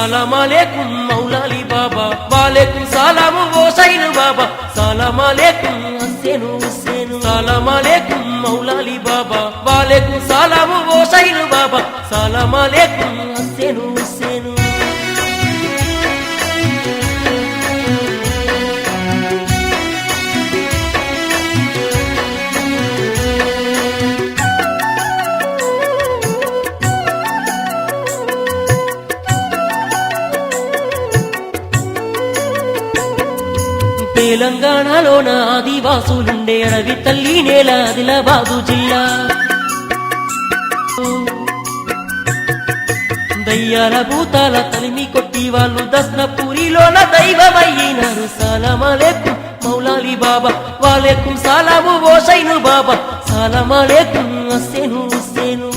సలాం అలైకుం మౌలాలి బాబా వాలేకుం సలాం హుసైన్ బాబా సలాం అలైకుం Hussein Hussein సలాం అలైకుం మౌలాలి బాబా వాలేకుం సలాం హుసైన్ బాబా సలాం అలైకుం హుస్సేను హుస్సేను తెలంగాణలోన ఆదివాసులుండే అడవి తల్లి నేల ఆదిలాబాదు జిల్లా దయ్యాల భూతాల తలిమి కొట్టి వాళ్ళు దస్నపూరిలోన దైవమయ్యినారు సలాం అలైకుం మౌలాలి బాబా వాలేకుం సలాం హుసైన్ బాబా సలాం అలైకుం హుస్సేను హుస్సేను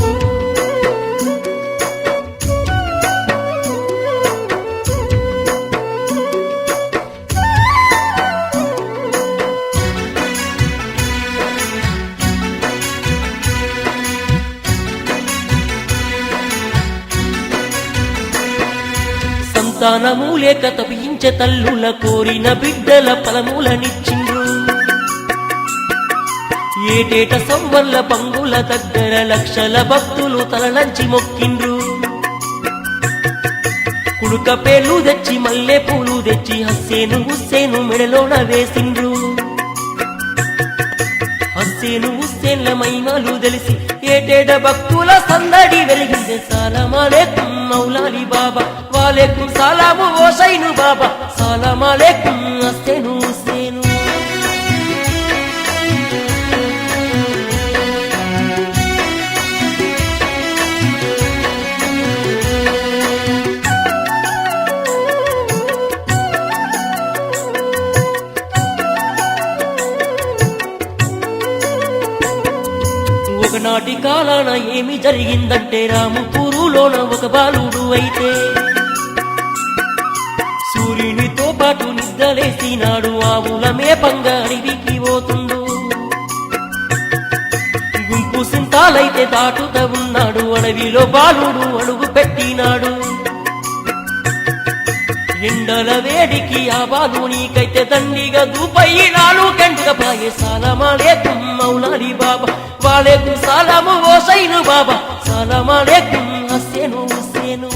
సంతానము లేక తపించే తల్లుల కోరిన బిడ్డల ఫలములనిచ్చిండ్రు ఏటేట సంవర్ల పంగుల దగ్గర లక్షల భక్తులు తలలంచి మొక్కిండ్రు కుడుక పేర్లు తెచ్చి మల్లె పూలు తెచ్చి హుస్సేను హుస్సేను మెడలోన వేసిండ్రు హుస్సేను హుస్సేన్ల మహిమలు తెలిసి ఏటేట భక్తుల సందడి వెలిగిందే సలాం అలైకుం మౌలాలి బాబా వాలేకుం సలాం హుసైన్ బాబా సలాం అలైకుం హుస్సేను హుస్సేను ఒకనాటి కాలాన ఏమి జరిగిందంటే రాముపూరులోన ఒక బాలుడు అయితే సూర్యునితో పాటు నిద్రలేసినాడు ఆవుల మేపంగా అడవికి పోతుండు గుంపు సింతాలైతే దాటుతా ఉన్నాడు అడవిలో బాలుడు అడుగు పెట్టినాడు ఎండల వేడికి ఆ బాలునికైతే దండిగా దూపయ్యినాడు గంటగా పాయే సలాం అలైకుం మౌలాలి బాబా వాలేకుం సలాం హుసైన్ బాబా సలాం అలైకుం హుస్సేను హుస్సేను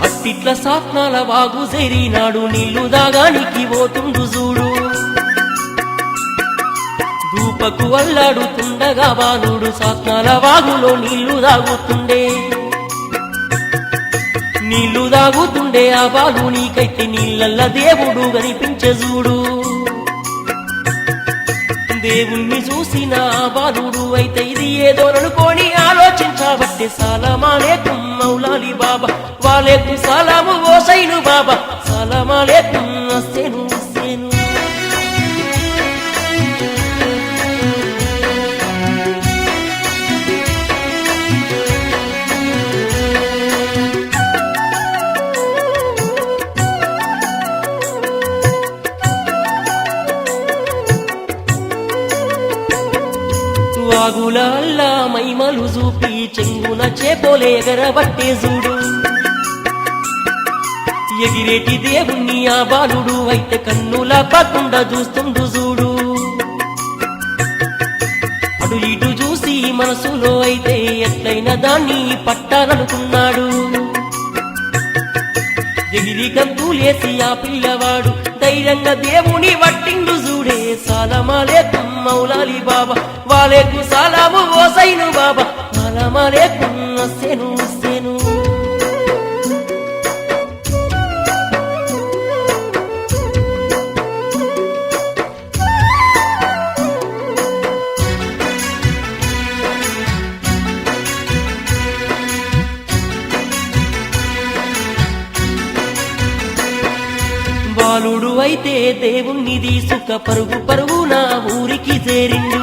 అట్టిట్ల సాత్నాల వాగు చేరినాడు నీళ్లు దాగానికి పోతుండు చూడు దూపకు అల్లాడుతుండగా బాలుడు సాత్నాల వాగులో నీళ్లు దాగుతుండే నీళ్లు దాగుతుండే ఆ బాలునికైతే నీళ్ళల్ల దేవుడు కనిపించే చూడు దేవుణ్ణి చూసిన ఆ బాలుడు అయితే ఇది ఏదో అనుకోని ఆలోచించబట్టే సలాం అలైకుం మౌలాలి బాబా వాలేకుం సలాం హుసైన్ బాబా సలాం అలైకుం హుస్సేను హుస్సేను వాగుల అల్లా మైమలు చూపి చెంగున చేపోలే ఎగరబట్టే చూడు ఎగిరేటి దేవుణ్ణి ఆ బాలుడు అయితే కన్నుల పకుండా చూస్తుండు చూడు అటు ఇటు చూసి మనసులో అయితే ఎట్లయినా దాన్ని పట్టాలనుకున్నాడు ఎగిరి గంతులేసి ఆ పిల్లవాడు ధైర్యంగా దేవుని వట్టిండు చూడే సలాం అలైకుం మౌలాలి బాబా వాలేకుం సలాం హుసైన్ బాబా సలాం అలైకుం హుస్సేను హుస్సేను బాలుడు అయితే దేవుణ్ణి తీసుక పరుగు పరుగున ఊరికి చేరిండు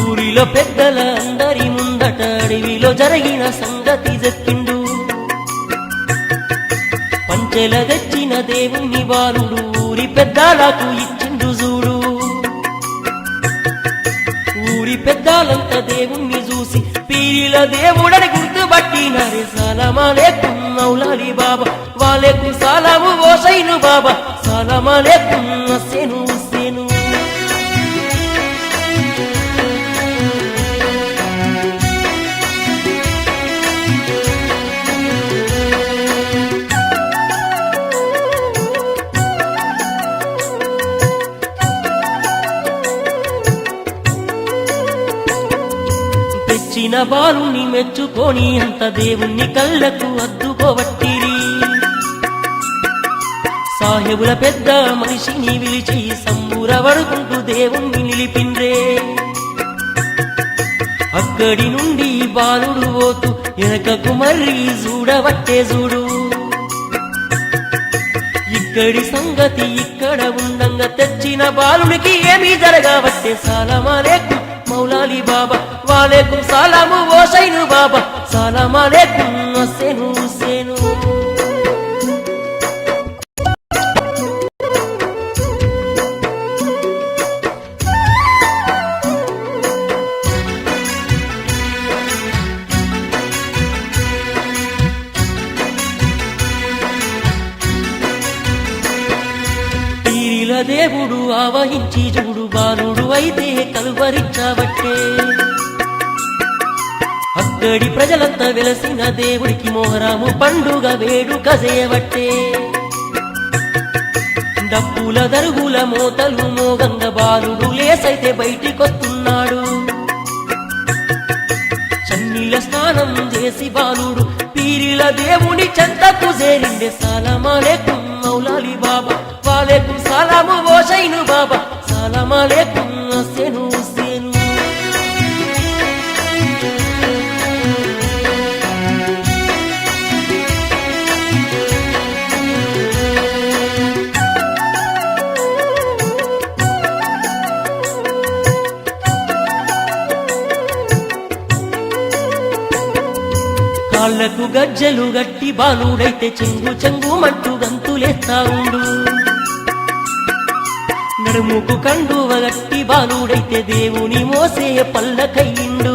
ఊరిలో పెద్దల అందరి ఊరిలో జరిగిన సంగతి చెప్పిండు పంచెల తెచ్చిన దేవుణ్ణి బాలుడు ఊరి పెద్దలకు ఇచ్చిండు చూడు ఊరి పెద్దలంతా దేవుణ్ణి చూసి పీరిల దేవుడని గుర్తుపట్టినారే సలాం అలైకుం మౌలాలి బాబా వాలేకుం సలాము హుసైను బాబా సలాం అలైకుం హుస్సేను హుస్సేను తెచ్చిన బాలుని మెచ్చుకొని అంత దేవుణ్ణి కళ్ళకు అద్దుకోవట్టిరి సాహెబుల పెద్ద మనిషిని విలిచి సంబూరవడుకుంటూ దేవుణ్ణి నిలిపిండ్రే అక్కడి నుండి బాలుడు పోతూ వెనకకు మర్రి చూడవట్టే చూడు ఇక్కడి సంగతి ఇక్కడ ఉండంగా తెచ్చిన బాలునికి ఏమీ జరగవట్టే సలాం అలైకుం మౌలాలి బాబా వాలేకుం సలాము హుసైను బాబా సలాం అలైకుం హుస్సేను హుస్సేను పీరిల దేవుడు ఆవహించి చూడు బాలుడు అయితే కలువరించబట్టే అక్కడి ప్రజలంతా వెలసిన దేవుడికి మోహరాము పండుగ వేడుక చేయబట్టే డప్పుల దరుగుల మోతలు మోగంగ బాలుడు లేసైతే బయటికొస్తున్నాడు చన్నీల స్నానం చేసి బాలుడు పీరిల దేవుని చెంతకు చేరిండే సలాం అలైకుం మౌలాలి బాబా వాలేకుం సలాము హుసైను బాబా సలాం అలైకుం హుస్సేను హుస్సేను కాళ్లకు గజ్జలు గట్టి బాలుడైతే చెంగు చెంగు మంటూ గంతులేస్తా ఉండు నడుముకు కండువ గట్టి బాలుడైతే దేవుని మోసే పల్లకయ్యిండు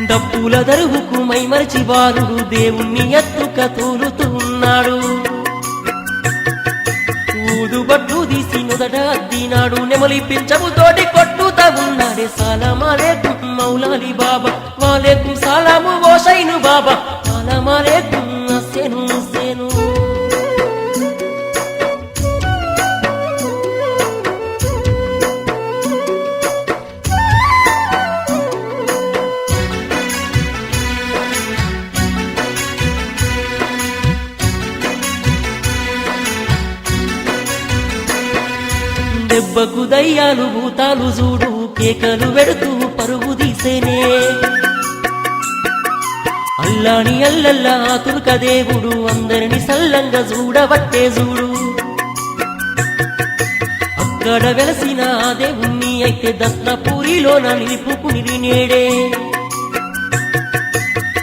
డప్పుల దరుగుకు మైమరిచి బాలుడు దేవుణ్ణి ఎత్తుక తూలుతూ ఉన్నాడు ఊదుబట్టు తీసి నుదట అద్దినాడు నెమలి పింఛముతోటి కొట్టుతా ఉన్నాడే సలాం అలైకుం మౌలాలి బాబా వాలేకుం సలాము హుసైను బాబా సలాం అలైకుం హుస్సేను హుస్సేను దెబ్బకు దయ్యాలు భూతాలు చూడు కేకలు వెడుతూ పరుగు తీసేనే అల్లాని అల్లల్లా తుర్క దేవుడు అందరిని సల్లంగా చూడవట్టే చూడు అక్కడ వెలసిన ఆ దేవుణ్ణి అయితే దత్నపూరిలోన నిలుపుకుని నేడే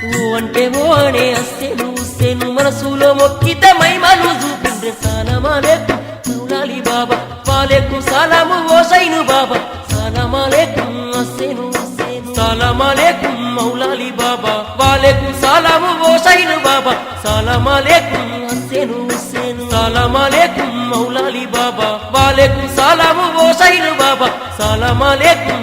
ఓ అంటే ఓ అనే హుస్సేను హుస్సేను మనసులో మొక్కితే మైమలు చూపిండ్రే సలాం అలైకుం మౌలాలి బాబా వాలేకుం సలాము హుసైను బాబా సలాం అలైకుం హుస్సేను హుస్సేను సలాం అలైకుం మౌలాలి బాబా వాలేకుం సలాము హుసైను బాబా సలాం అలైకుం హుస్సేను హుస్సేను సలాం అలైకుం మౌలాలి బాబా వాలేకుం సలాము హుసైను బాబా సలాం అలైకుం